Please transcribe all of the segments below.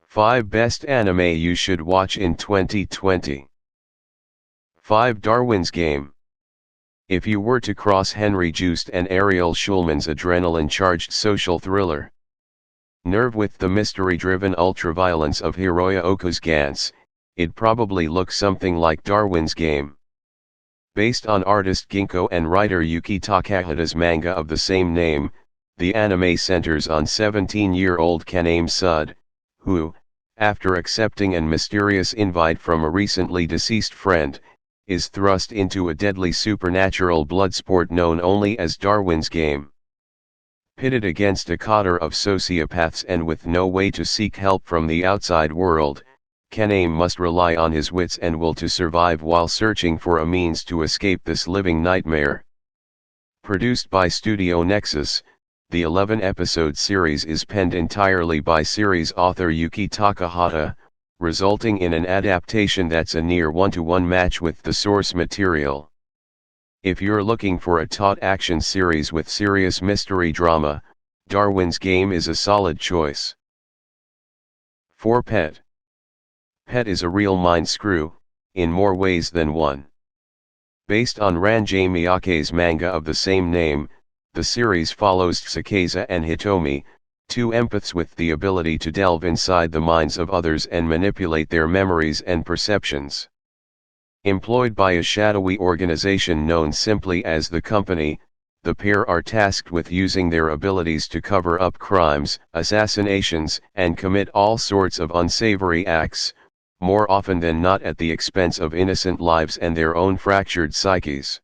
5 Best Anime You Should Watch in 2020. 5 Darwin's Game. If you were to cross Henry Joost and Ariel Schulman's adrenaline-charged social thriller Nerve with the mystery-driven ultraviolence of Hiroya Oka's Gantz, it'd probably look something like Darwin's Game. Based on artist Ginkgo and writer Yuki Takahata's manga of the same name, the anime centers on 17-year-old Kaname Sud, who, after accepting an mysterious invite from a recently deceased friend, is thrust into a deadly supernatural bloodsport known only as Darwin's Game. Pitted against a coterie of sociopaths and with no way to seek help from the outside world, Kaname must rely on his wits and will to survive while searching for a means to escape this living nightmare. Produced by Studio Nexus, the 11-episode series is penned entirely by series author Yuki Takahata, resulting in an adaptation that's a near one-to-one match with the source material. If you're looking for a taut action series with serious mystery drama, Darwin's Game is a solid choice. 4 Pet. Pet is a real mind screw, in more ways than one. Based on Ranjay Miyake's manga of the same name, the series follows Tsukasa and Hitomi, two empaths with the ability to delve inside the minds of others and manipulate their memories and perceptions. Employed by a shadowy organization known simply as the Company, the pair are tasked with using their abilities to cover up crimes, assassinations, and commit all sorts of unsavory acts, more often than not at the expense of innocent lives and their own fractured psyches.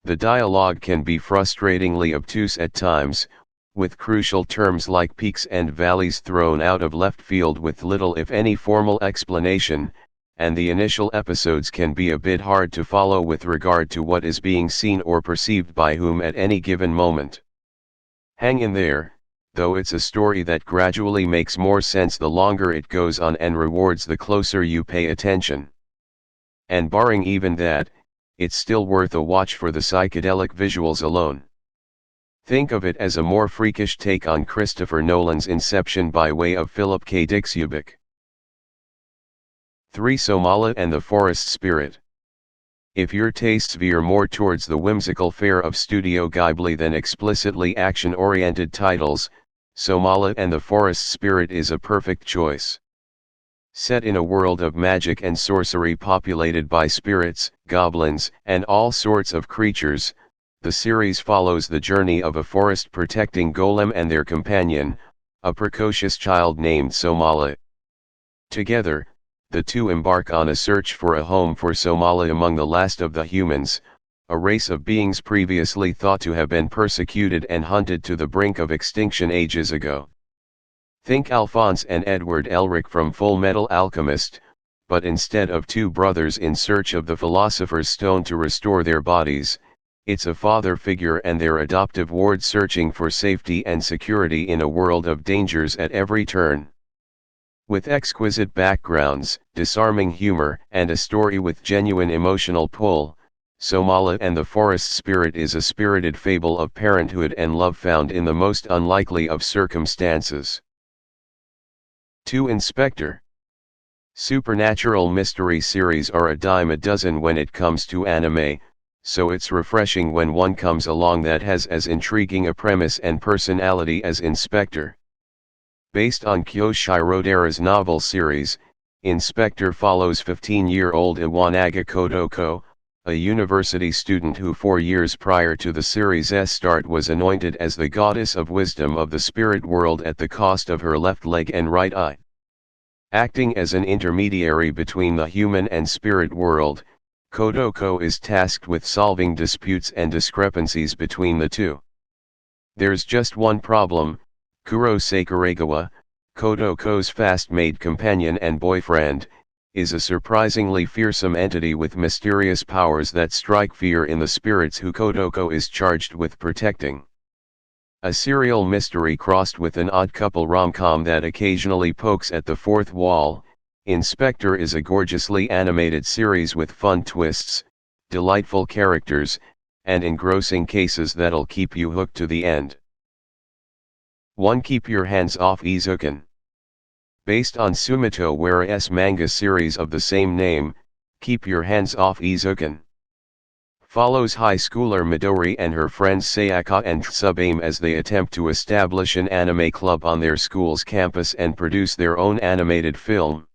The dialogue can be frustratingly obtuse at times, with crucial terms like peaks and valleys thrown out of left field with little if any formal explanation, and the initial episodes can be a bit hard to follow with regard to what is being seen or perceived by whom at any given moment. Hang in there, though it's a story that gradually makes more sense the longer it goes on and rewards the closer you pay attention. And barring even that, it's still worth a watch for the psychedelic visuals alone. Think of it as a more freakish take on Christopher Nolan's Inception by way of Philip K. Dick. 3 Somala and the Forest Spirit. If your tastes veer more towards the whimsical fare of Studio Ghibli than explicitly action-oriented titles, Somala and the Forest Spirit is a perfect choice. Set in a world of magic and sorcery populated by spirits, goblins, and all sorts of creatures, the series follows the journey of a forest-protecting golem and their companion, a precocious child named Somala. Together, the two embark on a search for a home for Somala among the last of the humans, a race of beings previously thought to have been persecuted and hunted to the brink of extinction ages ago. Think Alphonse and Edward Elric from Full Metal Alchemist, but instead of two brothers in search of the Philosopher's Stone to restore their bodies, it's a father figure and their adoptive ward searching for safety and security in a world of dangers at every turn. With exquisite backgrounds, disarming humor, and a story with genuine emotional pull, Somala and the Forest Spirit is a spirited fable of parenthood and love found in the most unlikely of circumstances. 2 Inspector. Supernatural mystery series are a dime a dozen when it comes to anime, so it's refreshing when one comes along that has as intriguing a premise and personality as Inspector. Based on Kyo Shirodera's novel series, Inspector follows 15-year-old Iwanaga Kodoko, a university student who 4 years prior to the series' start was anointed as the goddess of wisdom of the spirit world at the cost of her left leg and right eye. Acting as an intermediary between the human and spirit world, Kodoko is tasked with solving disputes and discrepancies between the two. There's just one problem: Kuro Sakuragawa, Kodoko's fast-made companion and boyfriend, is a surprisingly fearsome entity with mysterious powers that strike fear in the spirits who Kodoko is charged with protecting. A serial mystery crossed with an odd couple rom-com that occasionally pokes at the fourth wall, Inspector is a gorgeously animated series with fun twists, delightful characters, and engrossing cases that'll keep you hooked to the end. 1 Keep your hands off Izuken. Based on Sumito Wara's manga series of the same name, Keep Your Hands Off Izuken. Follows high schooler Midori and her friends Sayaka and Tsubame as they attempt to establish an anime club on their school's campus and produce their own animated film.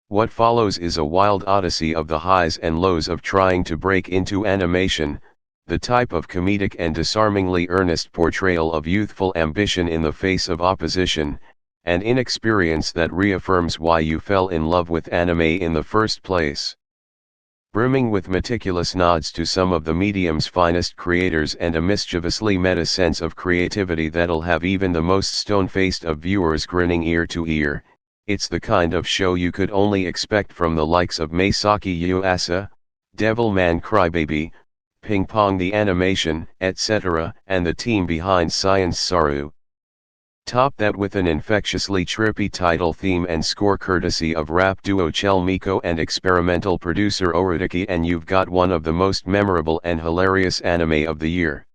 What follows is a wild odyssey of the highs and lows of trying to break into animation, the type of comedic and disarmingly earnest portrayal of youthful ambition in the face of opposition, and inexperience that reaffirms why you fell in love with anime in the first place. Brimming with meticulous nods to some of the medium's finest creators and a mischievously meta sense of creativity that'll have even the most stone-faced of viewers grinning ear to ear, it's the kind of show you could only expect from the likes of Masaaki Yuasa, Devilman Crybaby, Ping Pong the Animation, etc., and the team behind Science Saru. Top that with an infectiously trippy title theme and score courtesy of rap duo Chel Miko and experimental producer Orodaki, and you've got one of the most memorable and hilarious anime of the year.